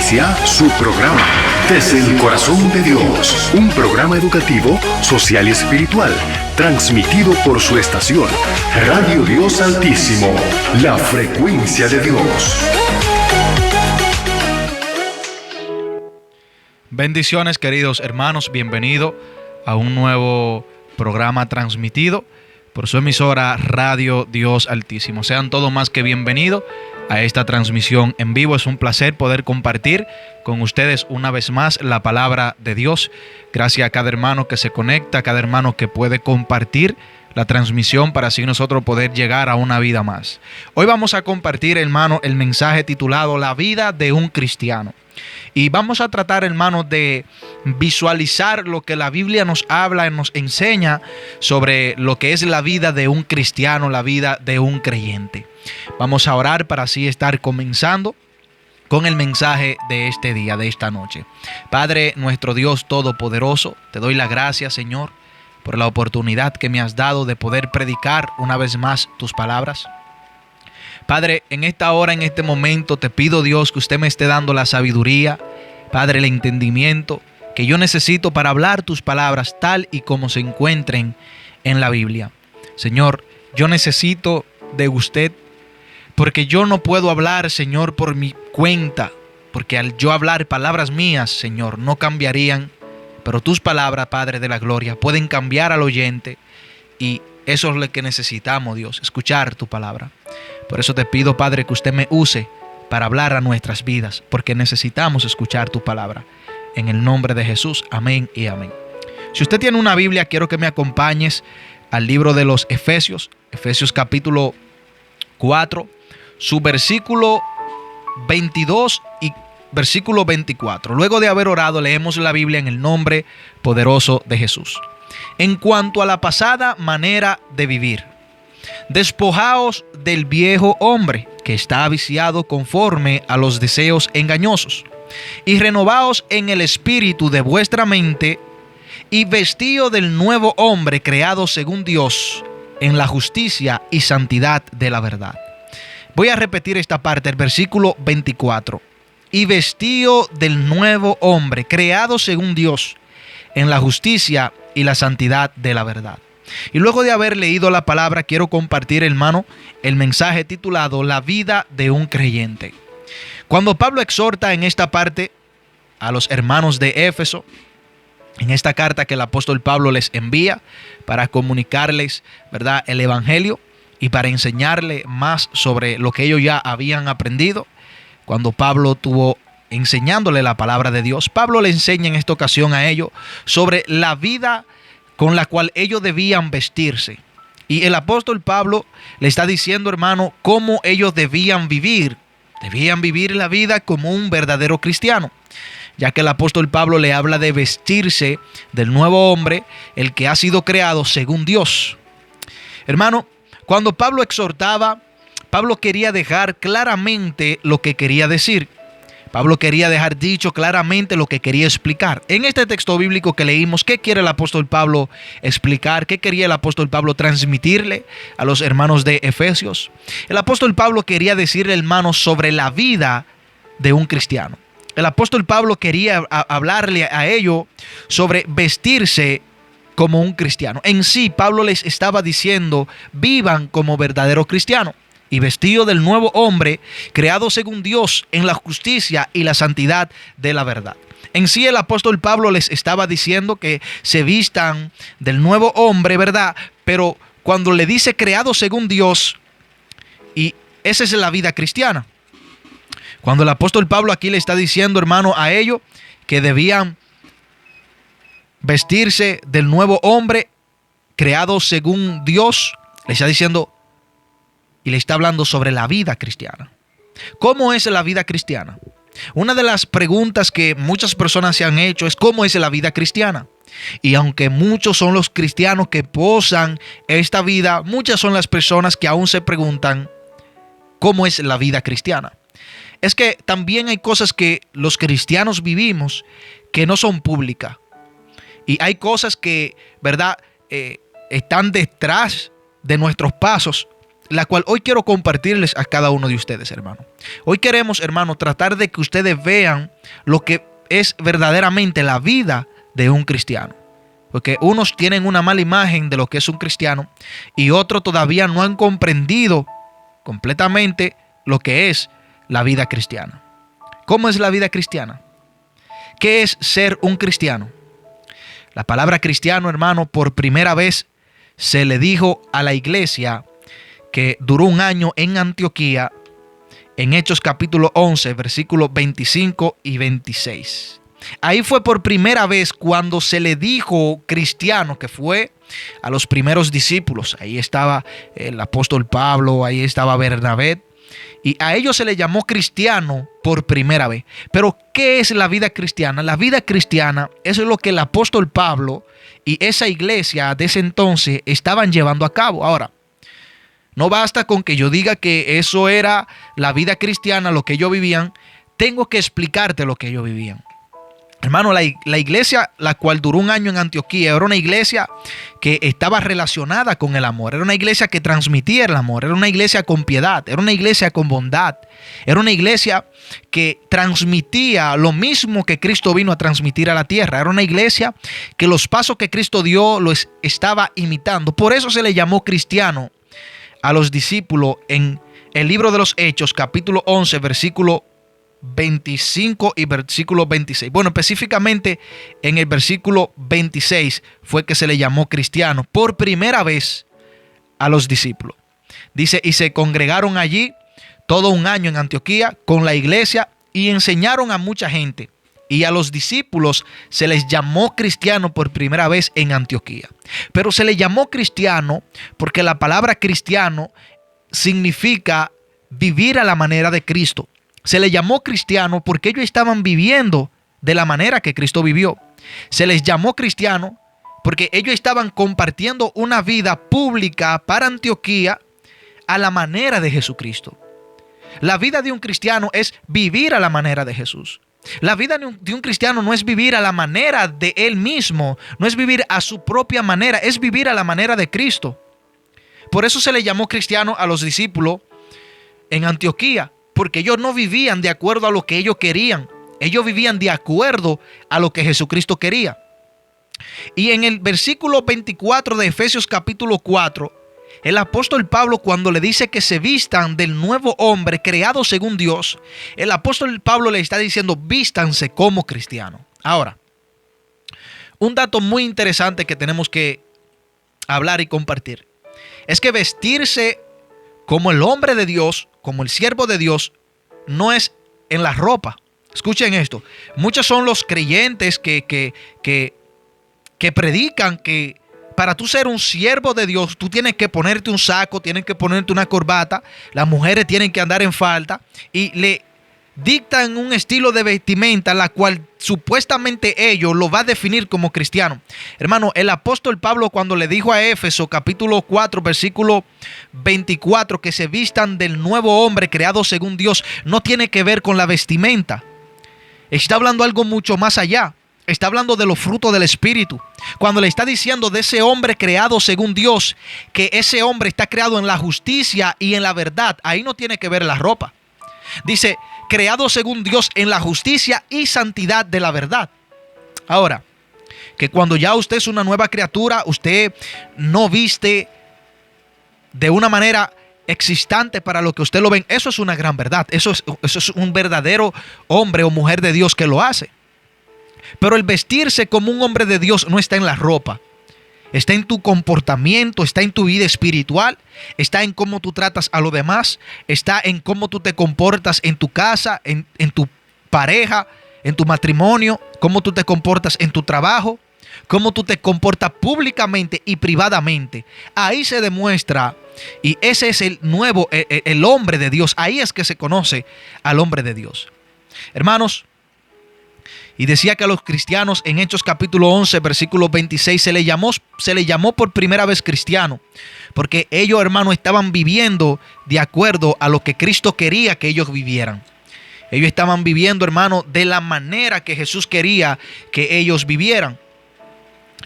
inicia su programa Desde el Corazón de Dios, un programa educativo, social y espiritual, transmitido por su estación, Radio Dios Altísimo, la frecuencia de Dios. Bendiciones, queridos hermanos, bienvenido a un nuevo programa transmitido por su emisora Radio Dios Altísimo. Sean todos más que bienvenidos a esta transmisión en vivo. Es un placer poder compartir con ustedes una vez más la palabra de Dios. Gracias a cada hermano que se conecta, a cada hermano que puede compartir la transmisión para así nosotros poder llegar a una vida más. Hoy vamos a compartir, hermano, el mensaje titulado La vida de un cristiano. Y vamos a tratar, hermanos, de visualizar lo que la Biblia nos habla y nos enseña sobre lo que es la vida de un cristiano, la vida de un creyente. Vamos a orar para así estar comenzando con el mensaje de este día, de esta noche. Padre, nuestro Dios Todopoderoso, te doy las gracias, Señor, por la oportunidad que me has dado de poder predicar una vez más tus palabras. Padre, en esta hora, en este momento, te pido, Dios, que usted me esté dando la sabiduría, Padre, el entendimiento que yo necesito para hablar tus palabras tal y como se encuentren en la Biblia. Señor, yo necesito de usted porque yo no puedo hablar, Señor, por mi cuenta, porque al yo hablar palabras mías, Señor, no cambiarían, pero tus palabras, Padre de la gloria, pueden cambiar al oyente y eso es lo que necesitamos, Dios, escuchar tu palabra. Por eso te pido, Padre, que usted me use para hablar a nuestras vidas, porque necesitamos escuchar tu palabra. En el nombre de Jesús, amén y amén. Si usted tiene una Biblia, quiero que me acompañes al libro de los Efesios, Efesios capítulo 4, su versículo 22 y versículo 24. Luego de haber orado, leemos la Biblia en el nombre poderoso de Jesús. En cuanto a la pasada manera de vivir, despojaos del viejo hombre que está viciado conforme a los deseos engañosos, y renovaos en el espíritu de vuestra mente, y vestíos del nuevo hombre creado según Dios en la justicia y santidad de la verdad. Voy a repetir esta parte, el versículo 24. Y vestíos del nuevo hombre creado según Dios en la justicia y la santidad de la verdad. Y luego de haber leído la palabra, quiero compartir, hermano, el mensaje titulado La vida de un creyente. Cuando Pablo exhorta en esta parte a los hermanos de Éfeso, en esta carta que el apóstol Pablo les envía para comunicarles, ¿verdad?, el evangelio y para enseñarle más sobre lo que ellos ya habían aprendido, cuando Pablo estuvo enseñándole la palabra de Dios, Pablo le enseña en esta ocasión a ellos sobre la vida con la cual ellos debían vestirse. Y el apóstol Pablo le está diciendo, hermano, cómo ellos debían vivir. Debían vivir la vida como un verdadero cristiano, ya que el apóstol Pablo le habla de vestirse del nuevo hombre, el que ha sido creado según Dios. Hermano, cuando Pablo exhortaba, Pablo quería dejar claramente lo que quería decir. Pablo quería dejar dicho claramente lo que quería explicar. En este texto bíblico que leímos, ¿qué quiere el apóstol Pablo explicar? ¿Qué quería el apóstol Pablo transmitirle a los hermanos de Efesios? El apóstol Pablo quería decirle, hermanos, sobre la vida de un cristiano. El apóstol Pablo quería hablarle a ellos sobre vestirse como un cristiano. En sí, Pablo les estaba diciendo, vivan como verdaderos cristianos y vestido del nuevo hombre, creado según Dios en la justicia y la santidad de la verdad. En sí, el apóstol Pablo les estaba diciendo que se vistan del nuevo hombre, ¿verdad? Pero cuando le dice creado según Dios, y esa es la vida cristiana. Cuando el apóstol Pablo aquí le está diciendo, hermano, a ellos que debían vestirse del nuevo hombre, creado según Dios, le está diciendo y le está hablando sobre la vida cristiana. ¿Cómo es la vida cristiana? Una de las preguntas que muchas personas se han hecho es ¿cómo es la vida cristiana? Y aunque muchos son los cristianos que posan esta vida, muchas son las personas que aún se preguntan ¿cómo es la vida cristiana? Es que también hay cosas que los cristianos vivimos que no son públicas. Y hay cosas que, ¿verdad?, están detrás de nuestros pasos. la cual hoy quiero compartirles a cada uno de ustedes, hermano. Hoy queremos, hermano, tratar de que ustedes vean lo que es verdaderamente la vida de un cristiano. Porque unos tienen una mala imagen de lo que es un cristiano y otros todavía no han comprendido completamente lo que es la vida cristiana. ¿Cómo es la vida cristiana? ¿Qué es ser un cristiano? La palabra cristiano, hermano, por primera vez se le dijo a la iglesia que duró un año en Antioquía, en Hechos capítulo 11, versículos 25 y 26. Ahí fue por primera vez cuando se le dijo cristiano, que fue a los primeros discípulos. Ahí estaba el apóstol Pablo, ahí estaba Bernabé, y a ellos se le llamó cristiano por primera vez. Pero ¿qué es la vida cristiana? La vida cristiana es lo que el apóstol Pablo y esa iglesia de ese entonces estaban llevando a cabo. Ahora, no basta con que yo diga que eso era la vida cristiana, lo que ellos vivían. Tengo que explicarte lo que ellos vivían. Hermano, la iglesia, la cual duró un año en Antioquía, era una iglesia que estaba relacionada con el amor. Era una iglesia que transmitía el amor. Era una iglesia con piedad. Era una iglesia con bondad. Era una iglesia que transmitía lo mismo que Cristo vino a transmitir a la tierra. Era una iglesia que los pasos que Cristo dio los estaba imitando. Por eso se le llamó cristiano a los discípulos en el libro de los Hechos, capítulo 11, versículo 25 y versículo 26. Bueno, específicamente en el versículo 26 fue que se le llamó cristiano por primera vez a los discípulos. Dice, y se congregaron allí todo un año en Antioquía con la iglesia y enseñaron a mucha gente. Y a los discípulos se les llamó cristiano por primera vez en Antioquía. Pero se le llamó cristiano porque la palabra cristiano significa vivir a la manera de Cristo. Se le llamó cristiano porque ellos estaban viviendo de la manera que Cristo vivió. Se les llamó cristiano porque ellos estaban compartiendo una vida pública para Antioquía a la manera de Jesucristo. La vida de un cristiano es vivir a la manera de Jesús. La vida de un cristiano no es vivir a la manera de él mismo, no es vivir a su propia manera, es vivir a la manera de Cristo. Por eso se le llamó cristiano a los discípulos en Antioquía, porque ellos no vivían de acuerdo a lo que ellos querían. Ellos vivían de acuerdo a lo que Jesucristo quería. Y en el versículo 24 de Efesios capítulo 4, el apóstol Pablo, cuando le dice que se vistan del nuevo hombre creado según Dios, el apóstol Pablo le está diciendo, vístanse como cristianos. Ahora, un dato muy interesante que tenemos que hablar y compartir es que vestirse como el hombre de Dios, como el siervo de Dios, no es en la ropa. Escuchen esto. Muchos son los creyentes que predican que para tú ser un siervo de Dios, tú tienes que ponerte un saco, tienes que ponerte una corbata, las mujeres tienen que andar en falda y le dictan un estilo de vestimenta la cual supuestamente ellos lo va a definir como cristiano. Hermano, el apóstol Pablo cuando le dijo a Éfeso capítulo 4 versículo 24 que se vistan del nuevo hombre creado según Dios, no tiene que ver con la vestimenta. Está hablando algo mucho más allá. Está hablando de los frutos del Espíritu. Cuando le está diciendo de ese hombre creado según Dios, que ese hombre está creado en la justicia y en la verdad, ahí no tiene que ver la ropa. Dice, creado según Dios en la justicia y santidad de la verdad. Ahora, que cuando ya usted es una nueva criatura, usted no viste de una manera existente para lo que usted lo ven. Eso es una gran verdad. Eso es un verdadero hombre o mujer de Dios que lo hace. Pero el vestirse como un hombre de Dios no está en la ropa. Está en tu comportamiento, está en tu vida espiritual, está en cómo tú tratas a los demás, está en cómo tú te comportas en tu casa, en tu pareja, en tu matrimonio, cómo tú te comportas en tu trabajo, cómo tú te comportas públicamente y privadamente. Ahí se demuestra, y ese es el hombre de Dios. Ahí es que se conoce al hombre de Dios. Hermanos, y decía que a los cristianos en Hechos capítulo 11, versículo 26, se le llamó por primera vez cristiano, porque ellos, hermanos, estaban viviendo de acuerdo a lo que Cristo quería que ellos vivieran. Ellos estaban viviendo, hermano, de la manera que Jesús quería que ellos vivieran.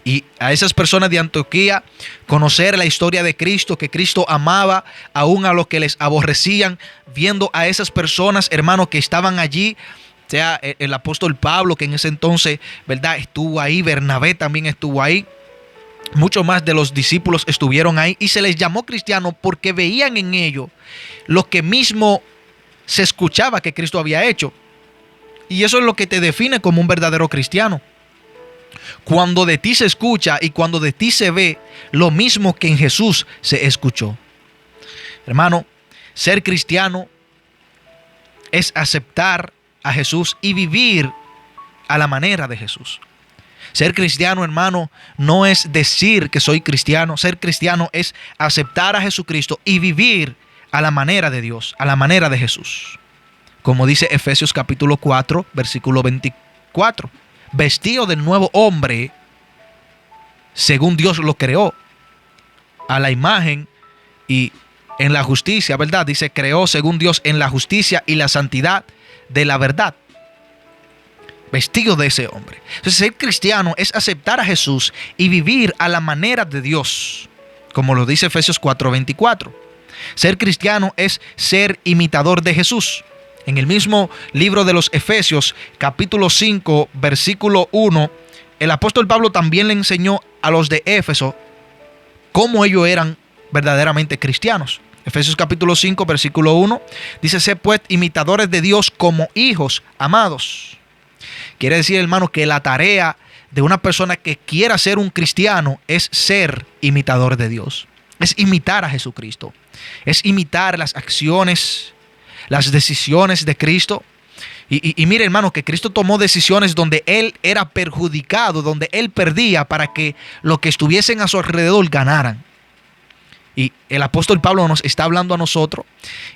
Y a esas personas de Antioquía conocer la historia de Cristo, que Cristo amaba aún a los que les aborrecían, viendo a esas personas, hermanos, que estaban allí, sea el apóstol Pablo, que en ese entonces, ¿verdad?, estuvo ahí, Bernabé también estuvo ahí, muchos más de los discípulos estuvieron ahí y se les llamó cristianos porque veían en ellos lo que mismo se escuchaba que Cristo había hecho. Y eso es lo que te define como un verdadero cristiano. Cuando de ti se escucha y cuando de ti se ve lo mismo que en Jesús se escuchó. Hermano, ser cristiano es aceptar a Jesús y vivir a la manera de Jesús. Ser cristiano, hermano, no es decir que soy cristiano. Ser cristiano es aceptar a Jesucristo y vivir a la manera de Dios, a la manera de Jesús. Como dice Efesios capítulo 4, versículo 24. Vestido del nuevo hombre, según Dios lo creó, a la imagen y en la justicia, ¿verdad? Dice, creó según Dios en la justicia y la santidad de la verdad. Vestido de ese hombre. Entonces, ser cristiano es aceptar a Jesús y vivir a la manera de Dios, como lo dice Efesios 4:24. Ser cristiano es ser imitador de Jesús. En el mismo libro de los Efesios, capítulo 5, versículo 1, el apóstol Pablo también le enseñó a los de Éfeso cómo ellos eran verdaderamente cristianos. Efesios capítulo 5, versículo 1, dice, sé pues imitadores de Dios como hijos amados. Quiere decir, hermano, que la tarea de una persona que quiera ser un cristiano es ser imitador de Dios. Es imitar a Jesucristo. Es imitar las acciones, las decisiones de Cristo. Y mire, hermano, que Cristo tomó decisiones donde Él era perjudicado, donde Él perdía para que los que estuviesen a su alrededor ganaran. Y el apóstol Pablo nos está hablando a nosotros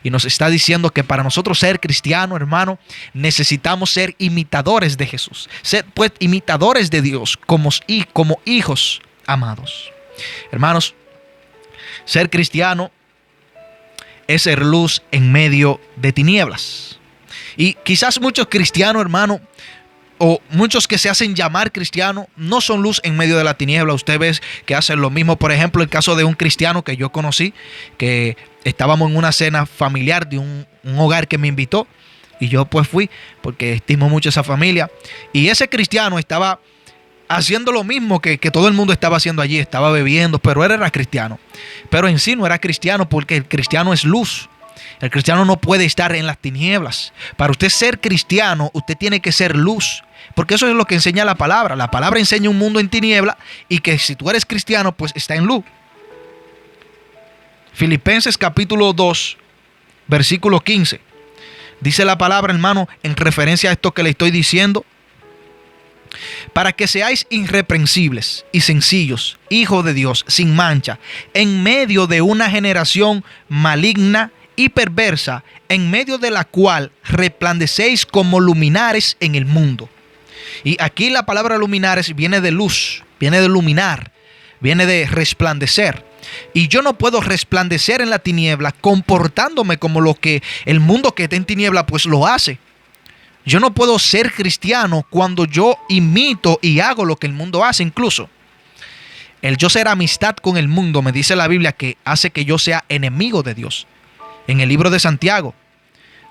y nos está diciendo que para nosotros ser cristiano, hermano, necesitamos ser imitadores de Jesús. Ser pues imitadores de Dios como hijos amados. Hermanos, ser cristiano es ser luz en medio de tinieblas. Y quizás muchos cristianos, hermano, o muchos que se hacen llamar cristianos, no son luz en medio de la tiniebla. Usted ve que hacen lo mismo. Por ejemplo, el caso de un cristiano que yo conocí, que estábamos en una cena familiar de un hogar que me invitó. Y yo pues fui, porque estimo mucho a esa familia. Y ese cristiano estaba haciendo lo mismo que todo el mundo estaba haciendo allí. Estaba bebiendo, pero él era cristiano. Pero en sí no era cristiano, porque el cristiano es luz. El cristiano no puede estar en las tinieblas. Para usted ser cristiano, usted tiene que ser luz. Porque eso es lo que enseña la palabra. La palabra enseña un mundo en tiniebla y que si tú eres cristiano, pues está en luz. Filipenses capítulo 2, versículo 15. Dice la palabra, hermano, en referencia a esto que le estoy diciendo. Para que seáis irreprensibles y sencillos, hijos de Dios, sin mancha, en medio de una generación maligna y perversa, en medio de la cual resplandecéis como luminares en el mundo. Y aquí la palabra luminares viene de luz, viene de iluminar, viene de resplandecer. Y yo no puedo resplandecer en la tiniebla comportándome como lo que el mundo que está en tiniebla pues lo hace. Yo no puedo ser cristiano cuando yo imito y hago lo que el mundo hace. Incluso el yo ser amistad con el mundo, me dice la Biblia, que hace que yo sea enemigo de Dios. En el libro de Santiago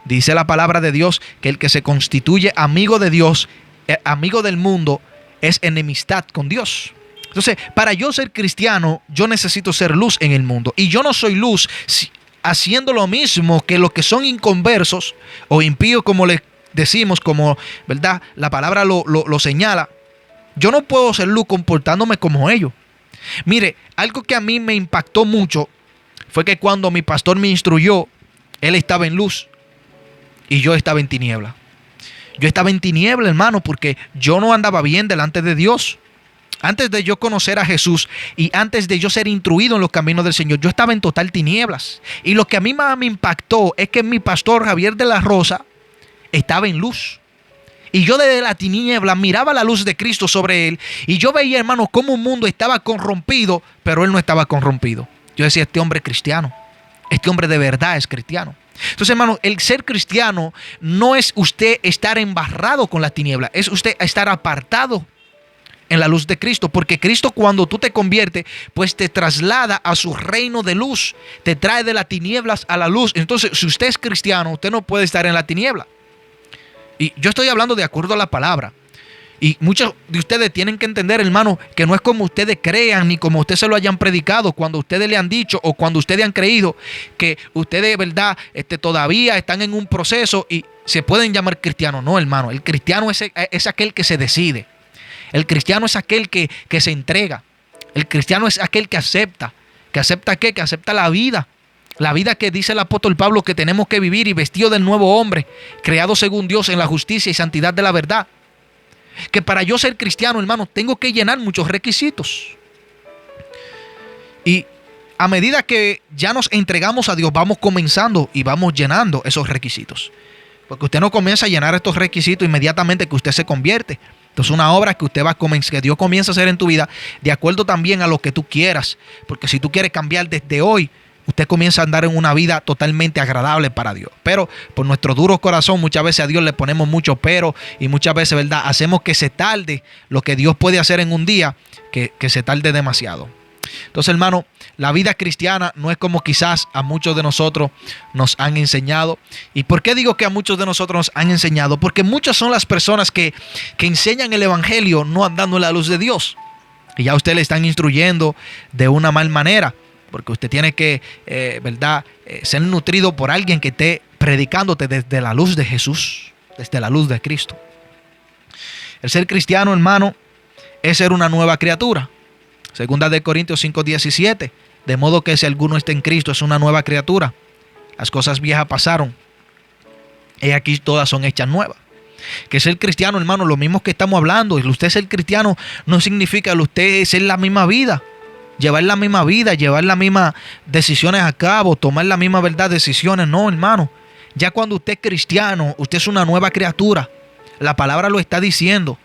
dice la palabra de Dios que el que se constituye amigo de Dios, amigo del mundo, es enemistad con Dios. Entonces, para yo ser cristiano, yo necesito ser luz en el mundo. Y yo no soy luz haciendo lo mismo que los que son inconversos o impíos, como les decimos, como, ¿verdad?, la palabra lo señala. Yo no puedo ser luz comportándome como ellos. Mire, algo que a mí me impactó mucho fue que cuando mi pastor me instruyó, él estaba en luz y yo estaba en tiniebla. Yo estaba en tiniebla, hermano, porque yo no andaba bien delante de Dios. Antes de yo conocer a Jesús y antes de yo ser instruido en los caminos del Señor, yo estaba en total tinieblas. Y lo que a mí más me impactó es que mi pastor Javier de la Rosa estaba en luz. Y yo desde la tiniebla miraba la luz de Cristo sobre él. Y yo veía, hermano, cómo un mundo estaba corrompido, pero él no estaba corrompido. Yo decía, este hombre es cristiano. Este hombre de verdad es cristiano. Entonces, hermano, el ser cristiano no es usted estar embarrado con la tiniebla. Es usted estar apartado en la luz de Cristo, porque Cristo, cuando tú te conviertes, pues te traslada a su reino de luz, te trae de las tinieblas a la luz. Entonces, si usted es cristiano, usted no puede estar en la tiniebla. Y yo estoy hablando de acuerdo a la palabra. Y muchos de ustedes tienen que entender, hermano, que no es como ustedes crean ni como ustedes se lo hayan predicado, cuando ustedes le han dicho o cuando ustedes han creído que ustedes, ¿verdad?, todavía están en un proceso y se pueden llamar cristianos. No, hermano, el cristiano es aquel que se decide. El cristiano es aquel que se entrega. El cristiano es aquel que acepta. ¿Que acepta qué? Que acepta la vida. La vida que dice el apóstol Pablo que tenemos que vivir, y vestido del nuevo hombre, creado según Dios en la justicia y santidad de la verdad. Que para yo ser cristiano, hermano, tengo que llenar muchos requisitos. Y a medida que ya nos entregamos a Dios, vamos comenzando y vamos llenando esos requisitos. Porque usted no comienza a llenar estos requisitos inmediatamente que usted se convierte. Entonces, una obra que que Dios comienza a hacer en tu vida, de acuerdo también a lo que tú quieras. Porque si tú quieres cambiar desde hoy, usted comienza a andar en una vida totalmente agradable para Dios. Pero por nuestro duro corazón, muchas veces a Dios le ponemos mucho pero, y muchas veces, ¿verdad?, hacemos que se tarde lo que Dios puede hacer en un día, que se tarde demasiado. Entonces, hermano, la vida cristiana no es como quizás a muchos de nosotros nos han enseñado. ¿Y por qué digo que a muchos de nosotros nos han enseñado? Porque muchas son las personas que enseñan el evangelio no andando en la luz de Dios. Y ya usted le están instruyendo de una mal manera. Porque usted tiene que, ser nutrido por alguien que esté predicándote desde la luz de Jesús, desde la luz de Cristo. El ser cristiano, hermano, es ser una nueva criatura. Segunda de Corintios 5:17. De modo que si alguno está en Cristo, es una nueva criatura. Las cosas viejas pasaron. Y aquí todas son hechas nuevas. Que ser cristiano, hermano, lo mismo que estamos hablando. Usted ser cristiano no significa usted ser la misma vida. Llevar la misma vida, llevar las mismas decisiones a cabo, tomar la misma decisiones. No, hermano. Ya cuando usted es cristiano, usted es una nueva criatura. La palabra lo está diciendo.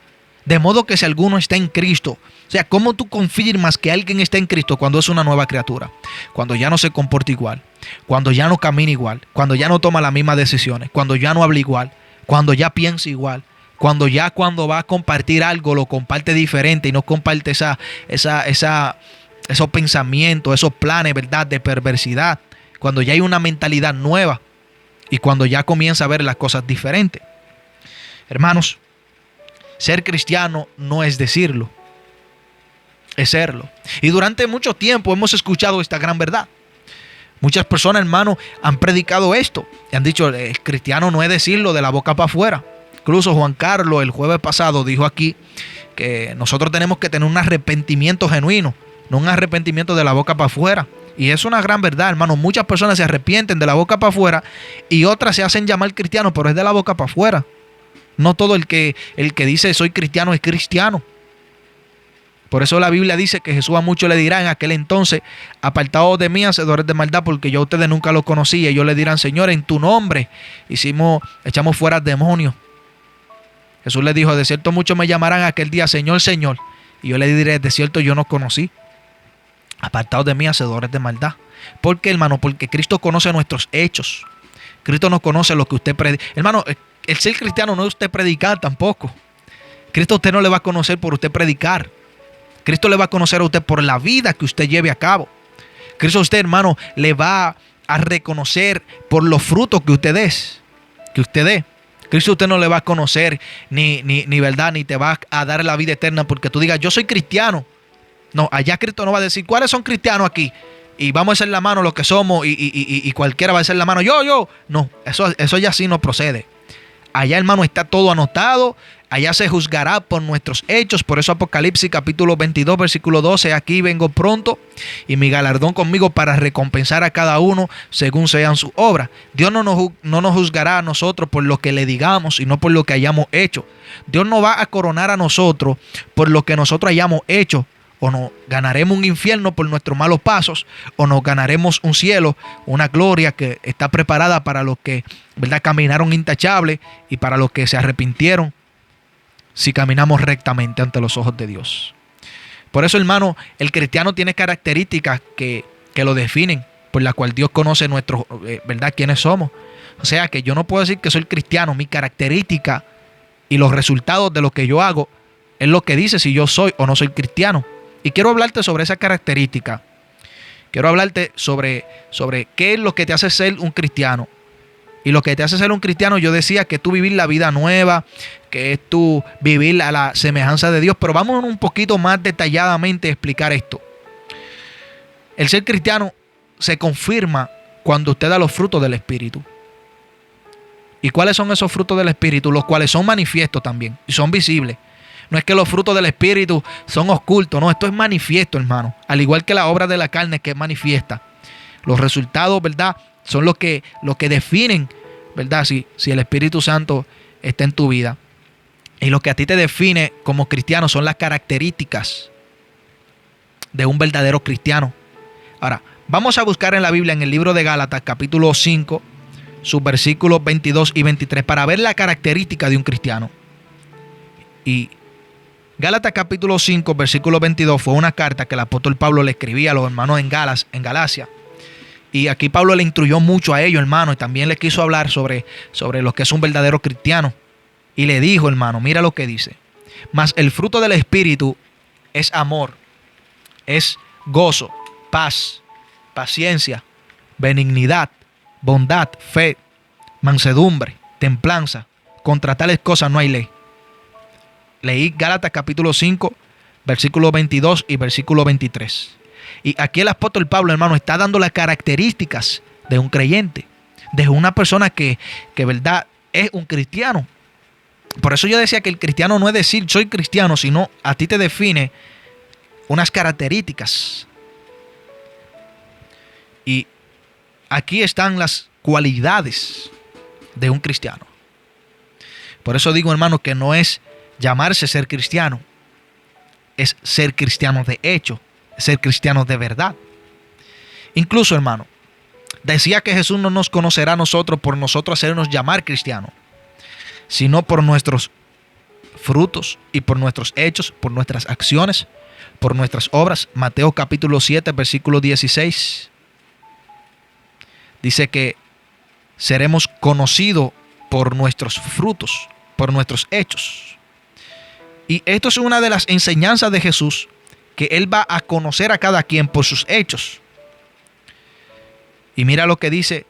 De modo que si alguno está en Cristo. O sea, ¿cómo tú confirmas que alguien está en Cristo cuando es una nueva criatura? Cuando ya no se comporta igual. Cuando ya no camina igual. Cuando ya no toma las mismas decisiones. Cuando ya no habla igual. Cuando ya piensa igual. Cuando va a compartir algo, lo comparte diferente y no comparte esos pensamientos, esos planes, ¿verdad?, de perversidad. Cuando ya hay una mentalidad nueva y cuando ya comienza a ver las cosas diferentes. Hermanos, ser cristiano no es decirlo, es serlo. Y durante mucho tiempo hemos escuchado esta gran verdad. Muchas personas, hermanos, han predicado esto y han dicho, el cristiano no es decirlo de la boca para afuera. Incluso Juan Carlos el jueves pasado dijo aquí que nosotros tenemos que tener un arrepentimiento genuino, no un arrepentimiento de la boca para afuera. Y es una gran verdad, hermano. Muchas personas se arrepienten de la boca para afuera y otras se hacen llamar cristianos, pero es de la boca para afuera. No todo el que dice soy cristiano es cristiano. Por eso la Biblia dice que Jesús a muchos le dirá en aquel entonces, apartados de mí, hacedores de maldad, porque yo a ustedes nunca los conocí. Y ellos le dirán, Señor, en tu nombre echamos fuera demonios. Jesús le dijo, de cierto muchos me llamarán aquel día, Señor, Señor. Y yo le diré, de cierto yo no conocí. Apartados de mí, hacedores de maldad. ¿Por qué, hermano? Porque Cristo conoce nuestros hechos. Cristo no conoce lo que usted predica. Hermano, el ser cristiano no es usted predicar tampoco. Cristo a usted no le va a conocer por usted predicar. Cristo le va a conocer a usted por la vida que usted lleve a cabo. Cristo a usted, hermano, le va a reconocer por los frutos que usted dé. Cristo a usted no le va a conocer ni verdad, ni te va a dar la vida eterna porque tú digas, yo soy cristiano. No, allá Cristo no va a decir, ¿cuáles son cristianos aquí? Y vamos a hacer la mano lo que somos y cualquiera va a hacer la mano, yo. No, eso ya sí no procede. Allá, hermano, está todo anotado. Allá se juzgará por nuestros hechos. Por eso Apocalipsis capítulo 22, versículo 12. Aquí vengo pronto y mi galardón conmigo para recompensar a cada uno según sean sus obras. Dios no nos juzgará a nosotros por lo que le digamos y no por lo que hayamos hecho. Dios no va a coronar a nosotros por lo que nosotros hayamos hecho. O nos ganaremos un infierno por nuestros malos pasos, o nos ganaremos un cielo, una gloria que está preparada para los que, ¿verdad?, caminaron intachables y para los que se arrepintieron si caminamos rectamente ante los ojos de Dios. Por eso, hermano, el cristiano tiene características que lo definen, por la cual Dios conoce nuestros, ¿verdad?, quiénes somos. O sea que yo no puedo decir que soy cristiano. Mi característica y los resultados de lo que yo hago es lo que dice si yo soy o no soy cristiano. Y quiero hablarte sobre esa característica. Quiero hablarte sobre qué es lo que te hace ser un cristiano. Y lo que te hace ser un cristiano, yo decía que tú vivir la vida nueva, que es tú vivir a la semejanza de Dios. Pero vamos un poquito más detalladamente a explicar esto. El ser cristiano se confirma cuando usted da los frutos del Espíritu. ¿Y cuáles son esos frutos del Espíritu? Los cuales son manifiestos también y son visibles. No es que los frutos del Espíritu son ocultos, no, esto es manifiesto, hermano. Al igual que la obra de la carne que es manifiesta. Los resultados, ¿verdad?, son lo que definen, ¿verdad?, si el Espíritu Santo está en tu vida. Y lo que a ti te define como cristiano son las características de un verdadero cristiano. Ahora, vamos a buscar en la Biblia, en el libro de Gálatas, capítulo 5, sus versículos 22 y 23, para ver la característica de un cristiano. Y Gálatas capítulo 5, versículo 22 fue una carta que el apóstol Pablo le escribía a los hermanos en Galacia. Y aquí Pablo le instruyó mucho a ellos, hermano, y también le quiso hablar sobre lo que es un verdadero cristiano. Y le dijo, hermano, mira lo que dice. Mas el fruto del Espíritu es amor, es gozo, paz, paciencia, benignidad, bondad, fe, mansedumbre, templanza. Contra tales cosas no hay ley. Leí Gálatas capítulo 5, versículo 22 y versículo 23. Y aquí el apóstol Pablo, hermano, está dando las características de un creyente, de una persona que verdad es un cristiano. Por eso yo decía que el cristiano no es decir soy cristiano, sino a ti te define unas características. Y aquí están las cualidades de un cristiano. Por eso digo, hermano, que no es llamarse ser cristiano, es ser cristiano de hecho, ser cristiano de verdad. Incluso, hermano, decía que Jesús no nos conocerá a nosotros por nosotros hacernos llamar cristianos, sino por nuestros frutos y por nuestros hechos, por nuestras acciones, por nuestras obras. Mateo capítulo 7, versículo 16. Dice que seremos conocidos por nuestros frutos, por nuestros hechos. Y esto es una de las enseñanzas de Jesús, que Él va a conocer a cada quien por sus hechos. Y mira lo que dice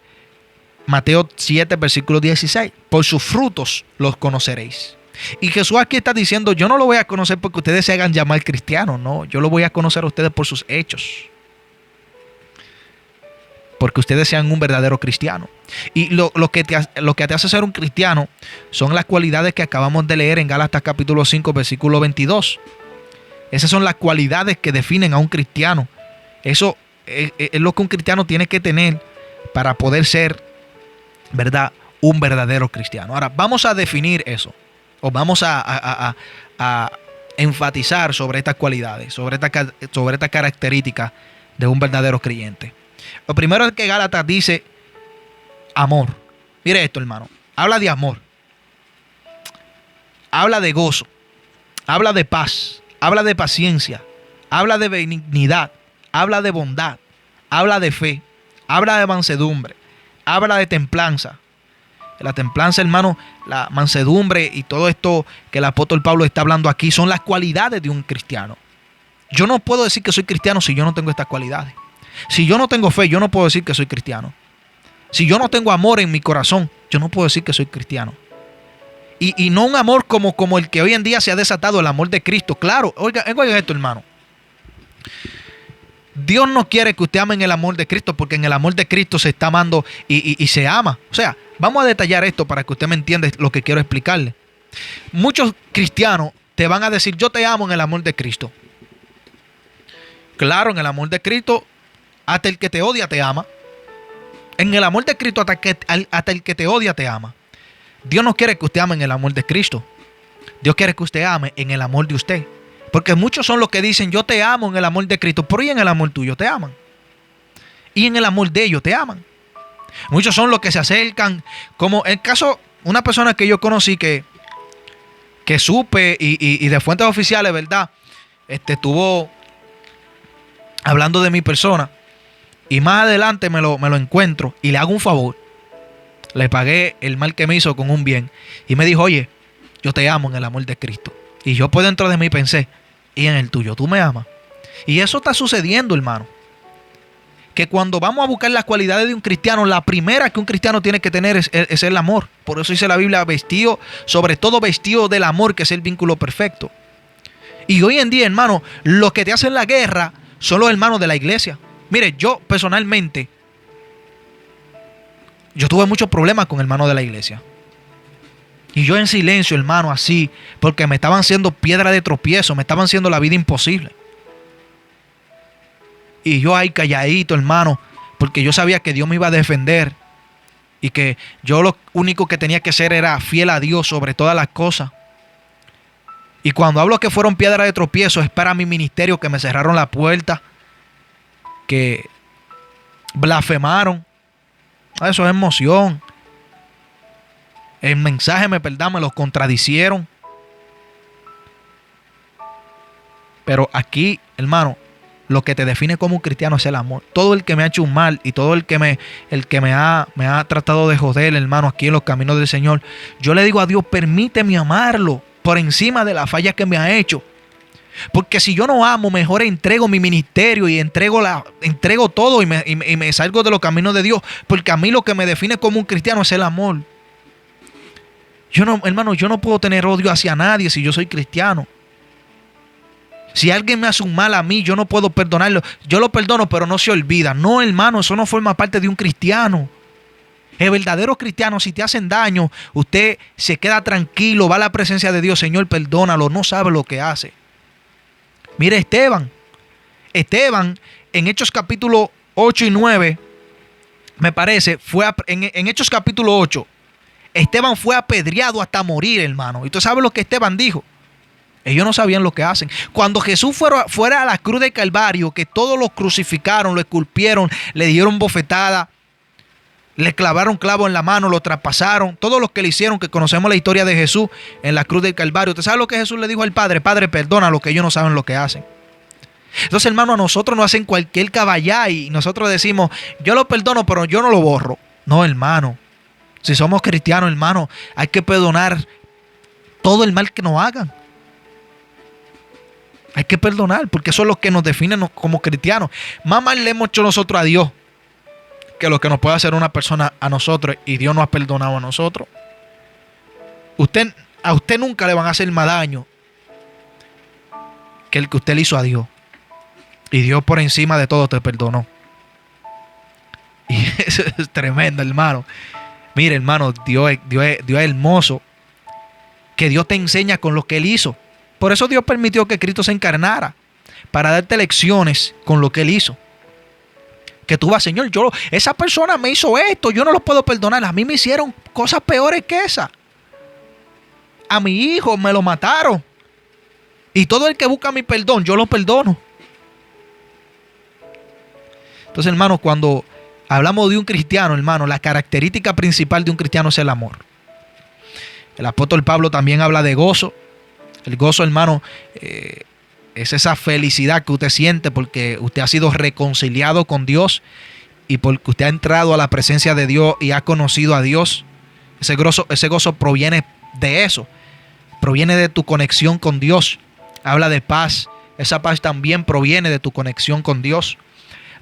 Mateo 7, versículo 16. Por sus frutos los conoceréis. Y Jesús aquí está diciendo, yo no lo voy a conocer porque ustedes se hagan llamar cristianos, no. Yo lo voy a conocer a ustedes por sus hechos. Porque ustedes sean un verdadero cristiano. Y lo que te hace ser un cristiano son las cualidades que acabamos de leer en Gálatas capítulo 5, versículo 22. Esas son las cualidades que definen a un cristiano. Eso es lo que un cristiano tiene que tener para poder ser, ¿verdad?, un verdadero cristiano. Ahora, vamos a definir eso. O vamos a enfatizar sobre estas cualidades, sobre esta característica de un verdadero creyente. Lo primero es que Gálatas dice amor. Mire esto, hermano. Habla de amor. Habla de gozo. Habla de paz. Habla de paciencia. Habla de benignidad. Habla de bondad. Habla de fe. Habla de mansedumbre. Habla de templanza. La templanza, hermano, la mansedumbre y todo esto que el apóstol Pablo está hablando aquí son las cualidades de un cristiano. Yo no puedo decir que soy cristiano si yo no tengo estas cualidades. Si yo no tengo fe, yo no puedo decir que soy cristiano. Si yo no tengo amor en mi corazón, yo no puedo decir que soy cristiano. Y no un amor como el que hoy en día se ha desatado, el amor de Cristo. Claro, oiga esto, hermano. Dios no quiere que usted ame en el amor de Cristo, porque en el amor de Cristo se está amando y se ama. O sea, vamos a detallar esto para que usted me entienda lo que quiero explicarle. Muchos cristianos te van a decir, yo te amo en el amor de Cristo. Claro, en el amor de Cristo, hasta el que te odia te ama. En el amor de Cristo, hasta el que te odia te ama. Dios no quiere que usted ame en el amor de Cristo. Dios quiere que usted ame en el amor de usted. Porque muchos son los que dicen, yo te amo en el amor de Cristo, pero y en el amor tuyo te aman. Y en el amor de ellos te aman. Muchos son los que se acercan, como el caso, una persona que yo conocí que supe y de fuentes oficiales, ¿verdad? Estuvo hablando de mi persona. Y más adelante me lo encuentro y le hago un favor. Le pagué el mal que me hizo con un bien. Y me dijo, oye, yo te amo en el amor de Cristo. Y yo por dentro de mí pensé, y en el tuyo tú me amas. Y eso está sucediendo, hermano. Que cuando vamos a buscar las cualidades de un cristiano, la primera que un cristiano tiene que tener es el amor. Por eso dice la Biblia, vestido, sobre todo vestido del amor, que es el vínculo perfecto. Y hoy en día, hermano, los que te hacen la guerra son los hermanos de la iglesia. Mire, yo personalmente, yo tuve muchos problemas con hermanos de la iglesia. Y yo en silencio, hermano, así, porque me estaban haciendo piedra de tropiezo, me estaban haciendo la vida imposible. Y yo ahí calladito, hermano, porque yo sabía que Dios me iba a defender y que yo lo único que tenía que hacer era fiel a Dios sobre todas las cosas. Y cuando hablo que fueron piedras de tropiezo, es para mi ministerio, que me cerraron la puerta, que blasfemaron. Eso es emoción. El mensaje, me los contradicieron. Pero aquí, hermano, lo que te define como un cristiano es el amor. Todo el que me ha hecho un mal y todo el que me ha tratado de joder, hermano, aquí en los caminos del Señor, yo le digo a Dios, permíteme amarlo por encima de la falla que me ha hecho. Porque si yo no amo, mejor entrego mi ministerio y entrego todo y me salgo de los caminos de Dios. Porque a mí lo que me define como un cristiano es el amor. Hermano, yo no puedo tener odio hacia nadie si yo soy cristiano. Si alguien me hace un mal a mí, yo no puedo perdonarlo. Yo lo perdono, pero no se olvida. No, hermano, eso no forma parte de un cristiano. El verdadero cristiano, si te hacen daño, usted se queda tranquilo, va a la presencia de Dios. Señor, perdónalo, no sabe lo que hace. Mire, Esteban, en Hechos capítulo 8 y 9, me parece, en Hechos capítulo 8, Esteban fue apedreado hasta morir, hermano. ¿Y tú sabes lo que Esteban dijo? Ellos no sabían lo que hacen. Cuando Jesús fuera a la cruz de Calvario, que todos lo crucificaron, lo esculpieron, le dieron bofetada, le clavaron clavo en la mano, lo traspasaron, todos los que le hicieron, que conocemos la historia de Jesús en la cruz del Calvario. ¿Usted sabe lo que Jesús le dijo al Padre? Padre, perdona lo que ellos no saben lo que hacen. Entonces, hermano, a nosotros nos hacen cualquier caballá y nosotros decimos, yo lo perdono, pero yo no lo borro. No, hermano. Si somos cristianos, hermano, hay que perdonar todo el mal que nos hagan. Hay que perdonar, porque eso es lo que nos define como cristianos. Más mal le hemos hecho nosotros a Dios que lo que nos puede hacer una persona a nosotros, y Dios nos ha perdonado a nosotros. A usted nunca le van a hacer más daño que el que usted le hizo a Dios. Y Dios por encima de todo te perdonó. Y eso es tremendo, hermano. Mire, hermano, Dios es hermoso. Que Dios te enseña con lo que Él hizo. Por eso Dios permitió que Cristo se encarnara, para darte lecciones con lo que Él hizo. Que tú vas, Señor, esa persona me hizo esto, yo no lo puedo perdonar. A mí me hicieron cosas peores que esa. A mi hijo me lo mataron. Y todo el que busca mi perdón, yo lo perdono. Entonces, hermano, cuando hablamos de un cristiano, hermano, la característica principal de un cristiano es el amor. El apóstol Pablo también habla de gozo. El gozo, hermano, es esa felicidad que usted siente porque usted ha sido reconciliado con Dios y porque usted ha entrado a la presencia de Dios y ha conocido a Dios. Ese gozo proviene de eso, proviene de tu conexión con Dios. Habla de paz. Esa paz también proviene de tu conexión con Dios.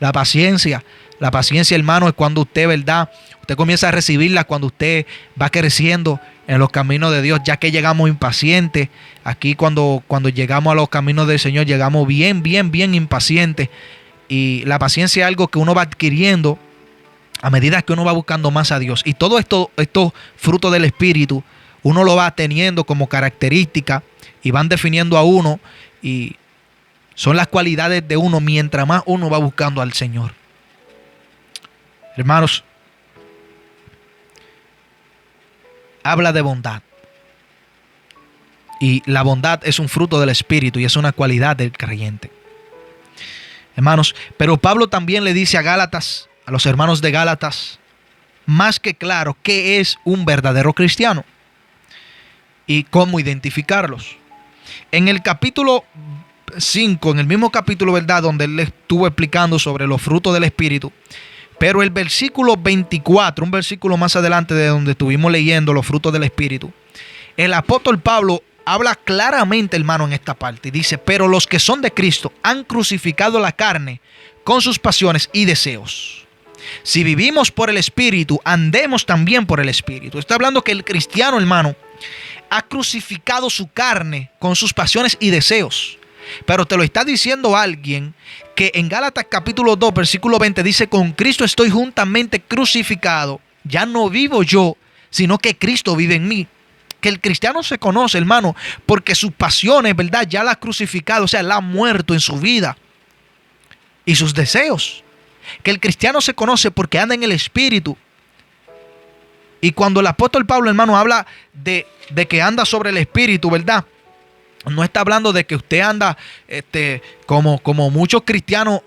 La paciencia, hermano, es cuando usted, ¿verdad? Usted comienza a recibirla cuando usted va creciendo en los caminos de Dios, ya que llegamos impacientes. Aquí cuando llegamos a los caminos del Señor, llegamos bien impacientes. Y la paciencia es algo que uno va adquiriendo a medida que uno va buscando más a Dios. Y todo estos frutos del Espíritu, uno lo va teniendo como característica y van definiendo a uno, y son las cualidades de uno mientras más uno va buscando al Señor. Hermanos, habla de bondad. Y la bondad es un fruto del Espíritu y es una cualidad del creyente. Hermanos, pero Pablo también le dice a los hermanos de Gálatas, más que claro, qué es un verdadero cristiano y cómo identificarlos. En el capítulo 5, en el mismo capítulo, ¿verdad?, donde él le estuvo explicando sobre los frutos del Espíritu, pero el versículo 24, un versículo más adelante de donde estuvimos leyendo los frutos del Espíritu, el apóstol Pablo habla claramente, hermano, en esta parte. Y dice, pero los que son de Cristo han crucificado la carne con sus pasiones y deseos. Si vivimos por el Espíritu, andemos también por el Espíritu. Está hablando que el cristiano, hermano, ha crucificado su carne con sus pasiones y deseos. Pero te lo está diciendo alguien que en Gálatas capítulo 2, versículo 20 dice, con Cristo estoy juntamente crucificado. Ya no vivo yo, sino que Cristo vive en mí. Que el cristiano se conoce, hermano, porque sus pasiones, ¿verdad? Ya la ha crucificado, o sea, la ha muerto en su vida. Y sus deseos. Que el cristiano se conoce porque anda en el Espíritu. Y cuando el apóstol Pablo, hermano, habla de que anda sobre el Espíritu, ¿verdad? No está hablando de que usted anda como muchos cristianos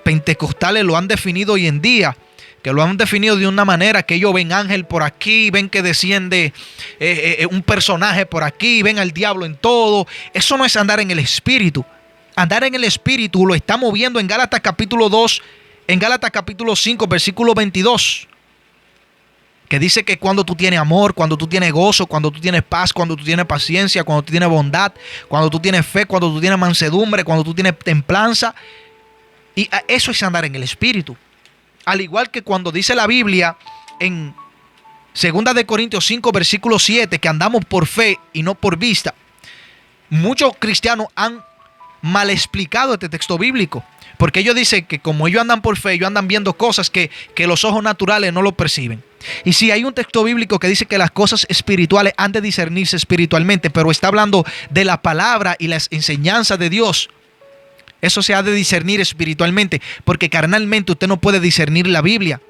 pentecostales lo han definido hoy en día. Que lo han definido de una manera que ellos ven ángel por aquí, ven que desciende un personaje por aquí, ven al diablo en todo. Eso no es andar en el Espíritu. Andar en el Espíritu lo estamos viendo en Gálatas capítulo 2, en Gálatas capítulo 5, versículo 22. Que dice que cuando tú tienes amor, cuando tú tienes gozo, cuando tú tienes paz, cuando tú tienes paciencia, cuando tú tienes bondad, cuando tú tienes fe, cuando tú tienes mansedumbre, cuando tú tienes templanza. Y eso es andar en el Espíritu. Al igual que cuando dice la Biblia en 2 de Corintios 5, versículo 7, que andamos por fe y no por vista. Muchos cristianos han mal explicado este texto bíblico. Porque ellos dicen que como ellos andan por fe, ellos andan viendo cosas que los ojos naturales no lo perciben. Y sí, hay un texto bíblico que dice que las cosas espirituales han de discernirse espiritualmente, pero está hablando de la palabra y las enseñanzas de Dios. Eso se ha de discernir espiritualmente, porque carnalmente usted no puede discernir la Biblia.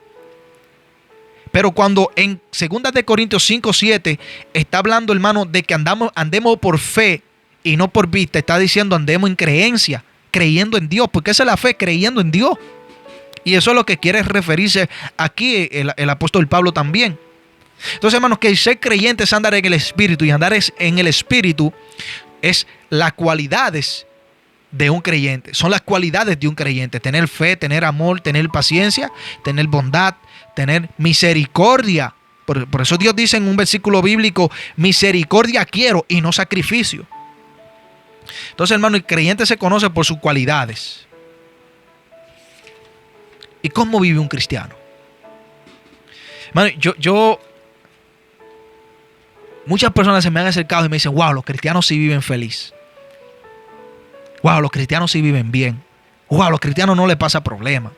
Pero cuando en 2 de Corintios 5, 7 está hablando, hermano, de que andemos por fe y no por vista, está diciendo andemos en creencia, creyendo en Dios, porque esa es la fe, creyendo en Dios. Y eso es lo que quiere referirse aquí el apóstol Pablo también. Entonces, hermanos, que ser creyente es andar en el Espíritu, y andar en el Espíritu es las cualidades de un creyente. Son las cualidades de un creyente: tener fe, tener amor, tener paciencia, tener bondad, tener misericordia. Por eso Dios dice en un versículo bíblico: misericordia quiero y no sacrificio. Entonces, hermano, el creyente se conoce por sus cualidades. ¿Y cómo vive un cristiano? Hermano, muchas personas se me han acercado y me dicen: wow, los cristianos sí viven feliz. Wow, los cristianos sí viven bien. Wow, a los cristianos no les pasa problema.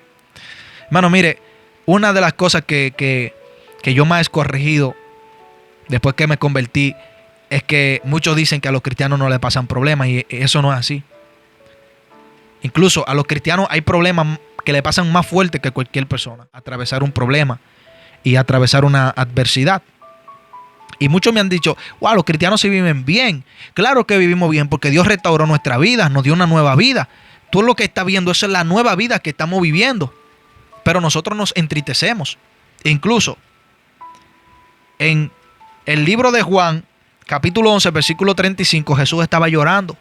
Hermano, mire, una de las cosas que yo más he corregido después que me convertí es que muchos dicen que a los cristianos no les pasan problemas, y eso no es así. Incluso a los cristianos hay problemas que le pasan más fuerte que cualquier persona. Atravesar un problema y atravesar una adversidad. Y muchos me han dicho: wow, los cristianos sí viven bien. Claro que vivimos bien, porque Dios restauró nuestra vida, nos dio una nueva vida. Tú lo que estás viendo, esa es la nueva vida que estamos viviendo. Pero nosotros nos entristecemos. Incluso en el libro de Juan, capítulo 11, versículo 35, Jesús estaba llorando.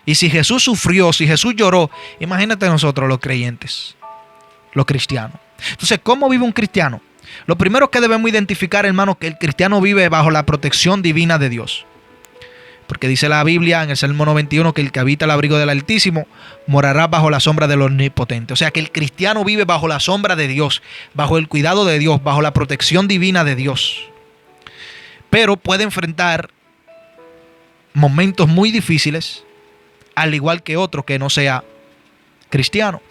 Y si Jesús sufrió, si Jesús lloró, imagínate nosotros los creyentes, los cristianos. Entonces, ¿cómo vive un cristiano? Lo primero que debemos identificar, hermano, que el cristiano vive bajo la protección divina de Dios. Porque dice la Biblia en el Salmo 91 que el que habita el abrigo del Altísimo morará bajo la sombra del Omnipotente. O sea que el cristiano vive bajo la sombra de Dios, bajo el cuidado de Dios, bajo la protección divina de Dios. Pero puede enfrentar momentos muy difíciles, al igual que otro que no sea cristiano.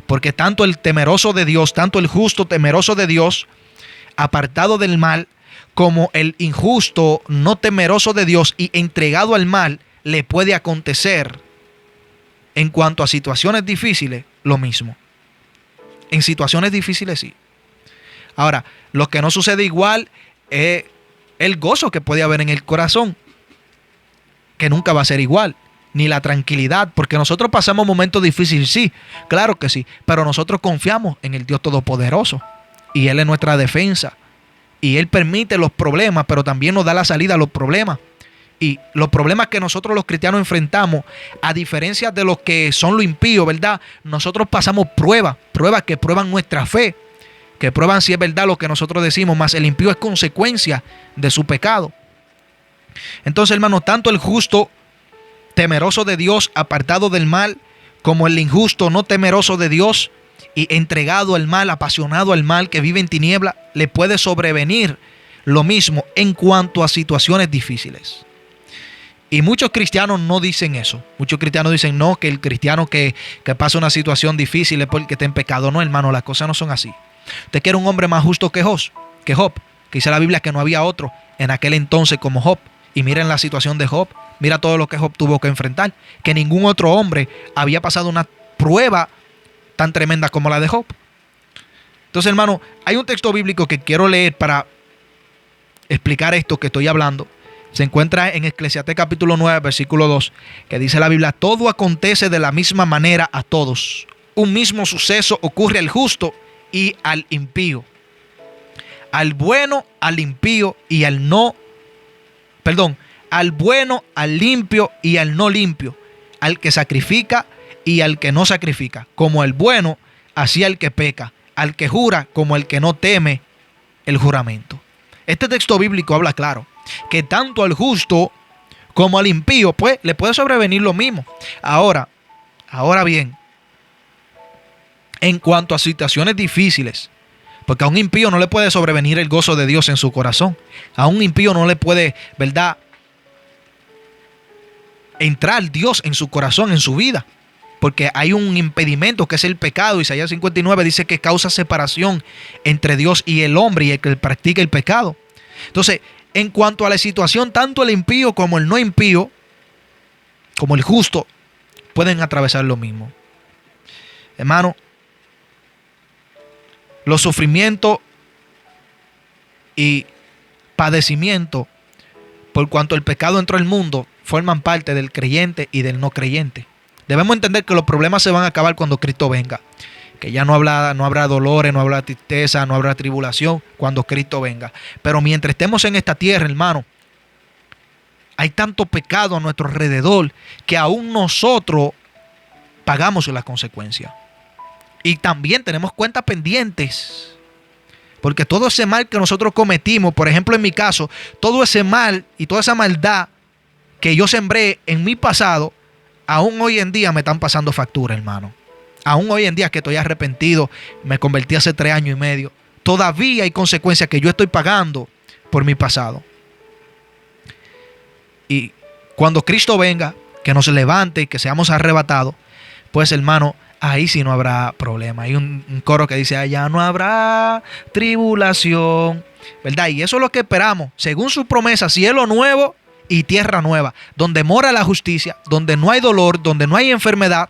Porque tanto el temeroso de Dios, tanto el justo temeroso de Dios, apartado del mal, como el injusto no temeroso de Dios y entregado al mal, le puede acontecer en cuanto a situaciones difíciles, lo mismo. En situaciones difíciles sí. Ahora, lo que no sucede igual es el gozo que puede haber en el corazón, que nunca va a ser igual. Ni la tranquilidad, porque nosotros pasamos momentos difíciles, sí, claro que sí, pero nosotros confiamos en el Dios Todopoderoso y Él es nuestra defensa y Él permite los problemas, pero también nos da la salida a los problemas. Y los problemas que nosotros los cristianos enfrentamos, a diferencia de los que son los impíos, ¿verdad? Nosotros pasamos pruebas que prueban nuestra fe, que prueban si es verdad lo que nosotros decimos, más el impío es consecuencia de su pecado. Entonces, hermano, tanto el justo temeroso de Dios, apartado del mal, como el injusto no temeroso de Dios y entregado al mal, apasionado al mal, que vive en tiniebla, le puede sobrevenir lo mismo en cuanto a situaciones difíciles. Y muchos cristianos no dicen eso. Muchos cristianos dicen no, que el cristiano que pasa una situación difícil es porque está en pecado. No, hermano, las cosas no son así. Usted quiere un hombre más justo que Job, que dice la Biblia que no había otro en aquel entonces como Job. Y miren la situación de Job, mira todo lo que Job tuvo que enfrentar, que ningún otro hombre había pasado una prueba tan tremenda como la de Job. Entonces, hermano, hay un texto bíblico que quiero leer para explicar esto que estoy hablando. Se encuentra en Eclesiastés capítulo 9, versículo 2, que dice la Biblia: todo acontece de la misma manera a todos. Un mismo suceso ocurre al justo y al impío. Al bueno, al impío y al no, al bueno, al limpio y al no limpio. Al que sacrifica y al que no sacrifica. Como el bueno, así al que peca. Al que jura, como el que no teme el juramento. Este texto bíblico habla claro que tanto al justo como al impío, pues, le puede sobrevenir lo mismo. Ahora bien, en cuanto a situaciones difíciles, porque a un impío no le puede sobrevenir el gozo de Dios en su corazón. A un impío no le puede, ¿verdad?, entrar Dios en su corazón, en su vida. Porque hay un impedimento que es el pecado. Isaías 59 dice que causa separación entre Dios y el hombre y el que practica el pecado. Entonces, en cuanto a la situación, tanto el impío como el no impío, como el justo, pueden atravesar lo mismo. Hermano, los sufrimientos y padecimientos, por cuanto el pecado entró al mundo, forman parte del creyente y del no creyente. Debemos entender que los problemas se van a acabar cuando Cristo venga. Que ya no habrá dolores, no habrá tristeza, no habrá tribulación cuando Cristo venga. Pero mientras estemos en esta tierra, hermano, hay tanto pecado a nuestro alrededor que aún nosotros pagamos las consecuencias. Y también tenemos cuentas pendientes. Porque todo ese mal que nosotros cometimos, por ejemplo en mi caso, todo ese mal y toda esa maldad que yo sembré en mi pasado, aún hoy en día me están pasando factura, hermano. Aún hoy en día que estoy arrepentido, me convertí hace 3 años y medio. Todavía hay consecuencias que yo estoy pagando por mi pasado. Y cuando Cristo venga, que nos levante y que seamos arrebatados, pues hermano, ahí sí no habrá problema. Hay un coro que dice: allá no habrá tribulación, ¿verdad? Y eso es lo que esperamos. Según su promesa, cielo nuevo y tierra nueva, donde mora la justicia, donde no hay dolor, donde no hay enfermedad,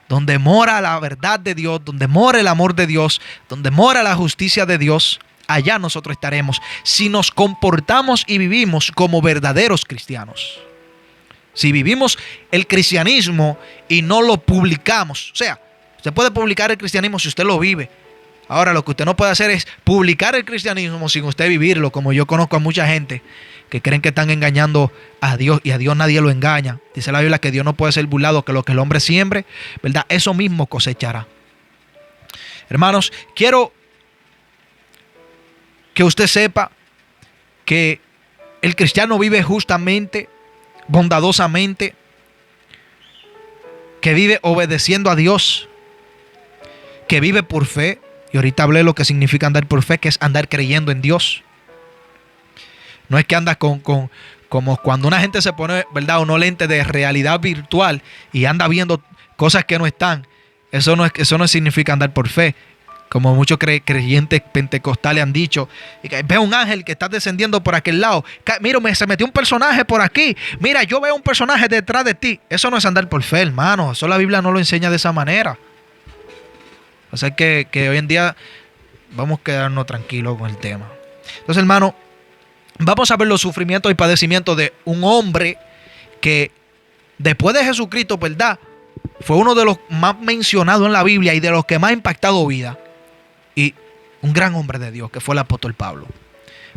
donde mora la verdad de Dios, donde mora el amor de Dios, donde mora la justicia de Dios. Allá nosotros estaremos si nos comportamos y vivimos como verdaderos cristianos. Si vivimos el cristianismo y no lo publicamos. O sea, usted puede publicar el cristianismo si usted lo vive. Ahora, lo que usted no puede hacer es publicar el cristianismo sin usted vivirlo, como yo conozco a mucha gente que creen que están engañando a Dios, y a Dios nadie lo engaña. Dice la Biblia que Dios no puede ser burlado, que lo que el hombre siembre, ¿verdad?, eso mismo cosechará. Hermanos, quiero que usted sepa que el cristiano vive justamente, bondadosamente, que vive obedeciendo a Dios, que vive por fe. Y ahorita hablé de lo que significa andar por fe, que es andar creyendo en Dios. No es que andas como cuando una gente se pone, ¿verdad?, unos lentes de realidad virtual y anda viendo cosas que no están. Eso no significa andar por fe. Como muchos creyentes pentecostales han dicho: veo un ángel que está descendiendo por aquel lado. Mira, se metió un personaje por aquí. Mira, yo veo un personaje detrás de ti. Eso no es andar por fe, hermano. Eso la Biblia no lo enseña de esa manera. O sea que hoy en día vamos a quedarnos tranquilos con el tema. Entonces, hermano, vamos a ver los sufrimientos y padecimientos de un hombre que después de Jesucristo, ¿verdad?, fue uno de los más mencionados en la Biblia y de los que más ha impactado vida. Y un gran hombre de Dios, que fue el apóstol Pablo.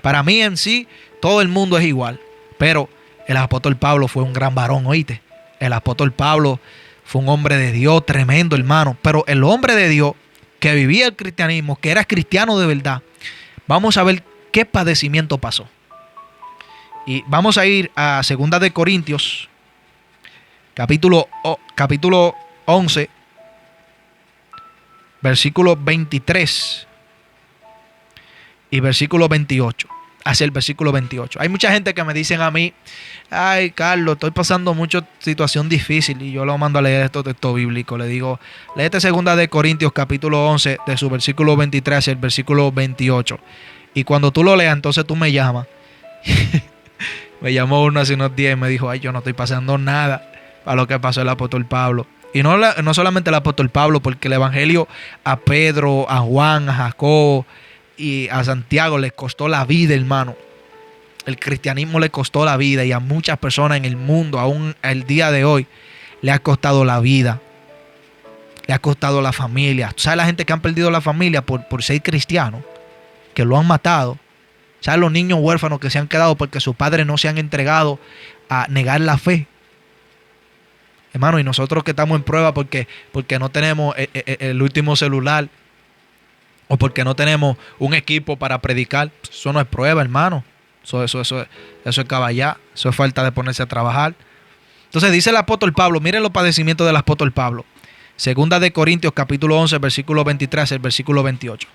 Para mí en sí, todo el mundo es igual. Pero el apóstol Pablo fue un gran varón, ¿oíste? El apóstol Pablo fue un hombre de Dios tremendo, hermano. Pero el hombre de Dios que vivía el cristianismo, que era cristiano de verdad, vamos a ver qué padecimiento pasó. Y vamos a ir a 2 de Corintios, capítulo 11, versículo 23 y versículo 28. Hacia el versículo 28. Hay mucha gente que me dicen a mí: ay, Carlos, estoy pasando mucha situación difícil. Y yo lo mando a leer estos textos bíblicos. Le digo: léete 2 de Corintios capítulo 11, de su versículo 23 hacia el versículo 28. Y cuando tú lo leas, entonces tú me llamas. Me llamó uno hace unos días y me dijo: ay, yo no estoy pasando nada para lo que pasó el apóstol Pablo. Y no solamente el apóstol Pablo, porque el evangelio a Pedro, a Juan, a Jacobo y a Santiago les costó la vida, hermano. El cristianismo le costó la vida, y a muchas personas en el mundo, aún el día de hoy, le ha costado la vida. Le ha costado la familia. ¿Sabes la gente que han perdido la familia por ser cristianos? Que lo han matado. ¿Sabes los niños huérfanos que se han quedado porque sus padres no se han entregado a negar la fe? Hermano, y nosotros que estamos en prueba porque no tenemos el último celular, o porque no tenemos un equipo para predicar, eso no es prueba, hermano. Eso es caballá, eso es falta de ponerse a trabajar. Entonces dice el apóstol Pablo, miren los padecimientos del apóstol Pablo. 2 de Corintios capítulo 11, versículo 23, el versículo 28.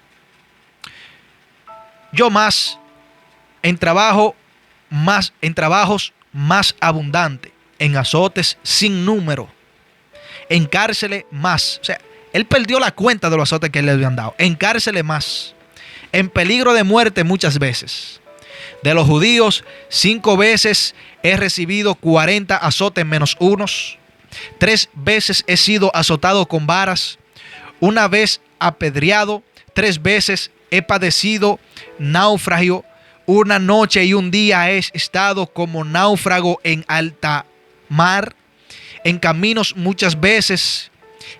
Yo más, en trabajos más abundante, en azotes sin número, en cárceles más. O sea, él perdió la cuenta de los azotes que le habían dado. En cárceles más, en peligro de muerte muchas veces. De los judíos, 5 veces he recibido 40 azotes menos unos. 3 veces he sido azotado con varas. 1 vez apedreado. 3 veces he padecido naufragio. 1 noche y 1 día he estado como náufrago en alta mar. En caminos muchas veces.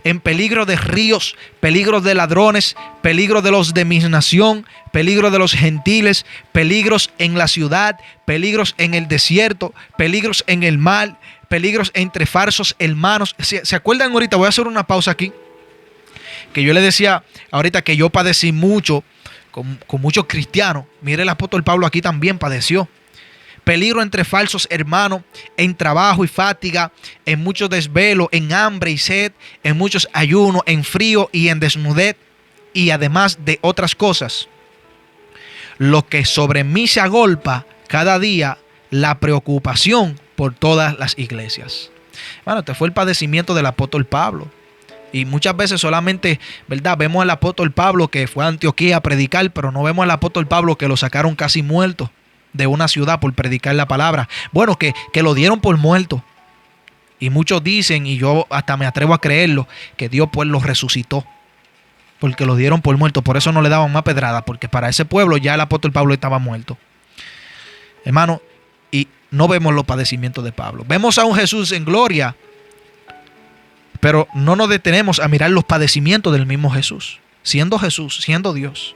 En peligro de ríos, peligro de ladrones, peligro de los de mi nación, peligro de los gentiles, peligros en la ciudad, peligros en el desierto, peligros en el mar, peligros entre falsos hermanos. ¿Se acuerdan ahorita? Voy a hacer una pausa aquí. Que yo le decía ahorita que yo padecí mucho con muchos cristianos. Mire, el apóstol Pablo aquí también padeció. Peligro entre falsos hermanos, en trabajo y fatiga, en mucho desvelo, en hambre y sed, en muchos ayunos, en frío y en desnudez, y además de otras cosas. Lo que sobre mí se agolpa cada día, la preocupación por todas las iglesias. Bueno, este fue el padecimiento del apóstol Pablo. Y muchas veces solamente, ¿verdad?, vemos al apóstol Pablo que fue a Antioquía a predicar, pero no vemos al apóstol Pablo que lo sacaron casi muerto de una ciudad por predicar la palabra. Bueno, que lo dieron por muerto. Y muchos dicen, y yo hasta me atrevo a creerlo, que Dios pues los resucitó, porque lo dieron por muerto. Por eso no le daban más pedradas, porque para ese pueblo ya el apóstol Pablo estaba muerto. Hermano, y no vemos los padecimientos de Pablo. Vemos a un Jesús en gloria, pero no nos detenemos a mirar los padecimientos del mismo Jesús, siendo Dios.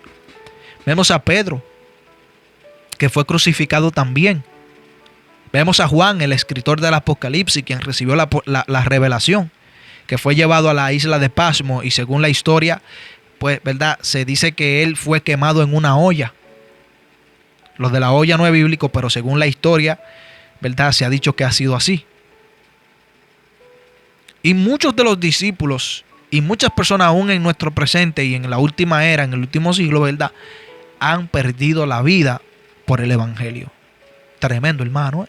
Vemos a Pedro, que fue crucificado también. Vemos a Juan, el escritor del Apocalipsis, quien recibió la revelación, que fue llevado a la isla de Pasmo, y según la historia, pues, ¿verdad?, se dice que él fue quemado en una olla. Lo de la olla no es bíblico, pero según la historia, ¿verdad?, se ha dicho que ha sido así. Y muchos de los discípulos y muchas personas aún en nuestro presente y en la última era, en el último siglo, ¿verdad?, han perdido la vida por el evangelio. Tremendo, hermano, ¿eh?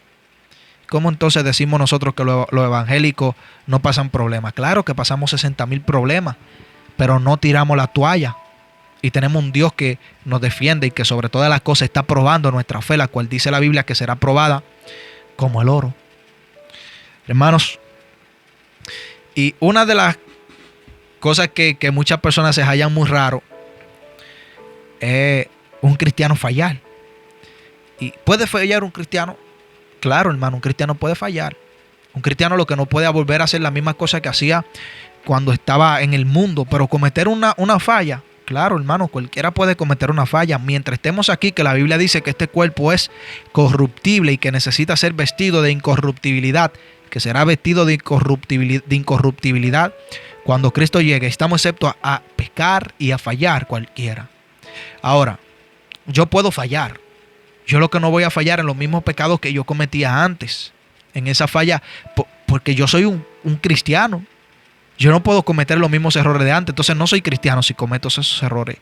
¿Cómo entonces decimos nosotros que los evangélicos no pasan problemas? Claro que pasamos 60,000 problemas, pero no tiramos la toalla. Y tenemos un Dios que nos defiende y que sobre todas las cosas está probando nuestra fe, la cual dice la Biblia que será probada como el oro. Hermanos, y una de las cosas que muchas personas se hallan muy raro es un cristiano fallar. ¿Y puede fallar un cristiano? Claro, hermano, un cristiano puede fallar. Un cristiano lo que no puede es volver a hacer la misma cosa que hacía cuando estaba en el mundo, pero cometer una falla. Claro, hermano, cualquiera puede cometer una falla. Mientras estemos aquí, que la Biblia dice que este cuerpo es corruptible y que necesita ser vestido de incorruptibilidad, que será vestido de incorruptibilidad cuando Cristo llegue. Estamos exceptos a pecar y a fallar cualquiera. Ahora, yo puedo fallar. Yo lo que no voy a fallar en los mismos pecados que yo cometía antes. En esa falla, porque yo soy un cristiano. Yo no puedo cometer los mismos errores de antes. Entonces no soy cristiano si cometo esos errores.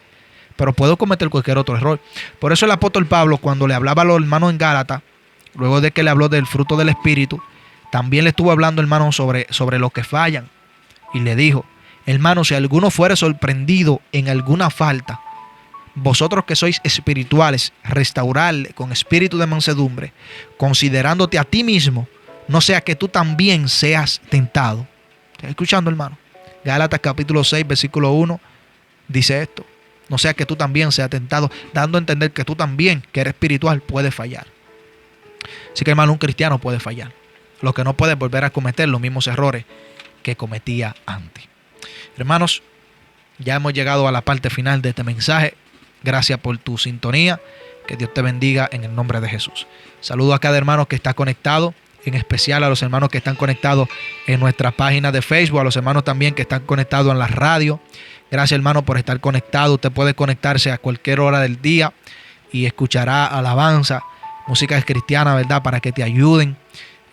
Pero puedo cometer cualquier otro error. Por eso el apóstol Pablo, cuando le hablaba a los hermanos en Gálatas, luego de que le habló del fruto del Espíritu, también le estuvo hablando, hermano, sobre los que fallan. Y le dijo: hermano, si alguno fuere sorprendido en alguna falta, vosotros que sois espirituales, restaurarle con espíritu de mansedumbre, considerándote a ti mismo, no sea que tú también seas tentado. ¿Estás escuchando, hermano? Gálatas capítulo 6, versículo 1, dice esto: no sea que tú también seas tentado, dando a entender que tú también, que eres espiritual, puedes fallar. Así que, hermano, un cristiano puede fallar. Lo que no puede es volver a cometer los mismos errores que cometía antes. Hermanos, ya hemos llegado a la parte final de este mensaje. Gracias por tu sintonía. Que Dios te bendiga en el nombre de Jesús. Saludo a cada hermano que está conectado, en especial a los hermanos que están conectados en nuestra página de Facebook, a los hermanos también que están conectados en la radio. Gracias, hermano, por estar conectado. Usted puede conectarse a cualquier hora del día y escuchará alabanza, música cristiana, ¿verdad? Para que te ayuden.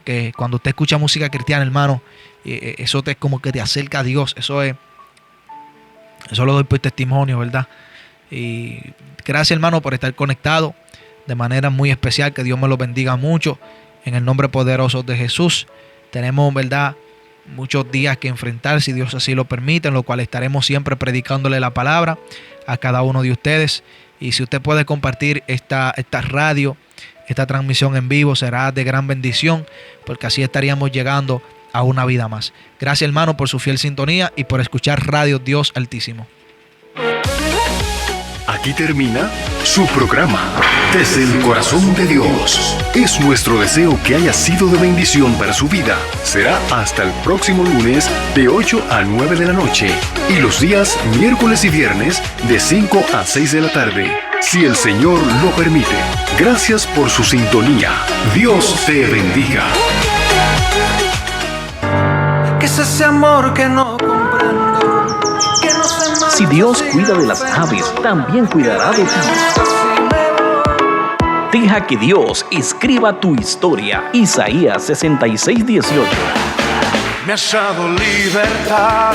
Que cuando usted escucha música cristiana, hermano, eso te como que te acerca a Dios. Eso lo doy por testimonio, ¿verdad? Y gracias, hermano, por estar conectado de manera muy especial. Que Dios me lo bendiga mucho en el nombre poderoso de Jesús. Tenemos, ¿verdad?, muchos días que enfrentar, si Dios así lo permite, en lo cual estaremos siempre predicándole la palabra a cada uno de ustedes. Y si usted puede compartir esta radio, esta transmisión en vivo, será de gran bendición, porque así estaríamos llegando a una vida más. Gracias, hermano, por su fiel sintonía y por escuchar Radio Dios Altísimo. Aquí termina su programa Desde el Corazón de Dios. Es nuestro deseo que haya sido de bendición para su vida. Será hasta el próximo lunes de 8 a 9 de la noche y los días miércoles y viernes de 5 a 6 de la tarde, si el Señor lo permite. Gracias por su sintonía. Dios te bendiga. ¿Qué es ese amor que no comprendo? Que no se manda. Si Dios cuida de las aves, también cuidará de ti. Deja que Dios escriba tu historia. Isaías 66:18. Me ha dado libertad.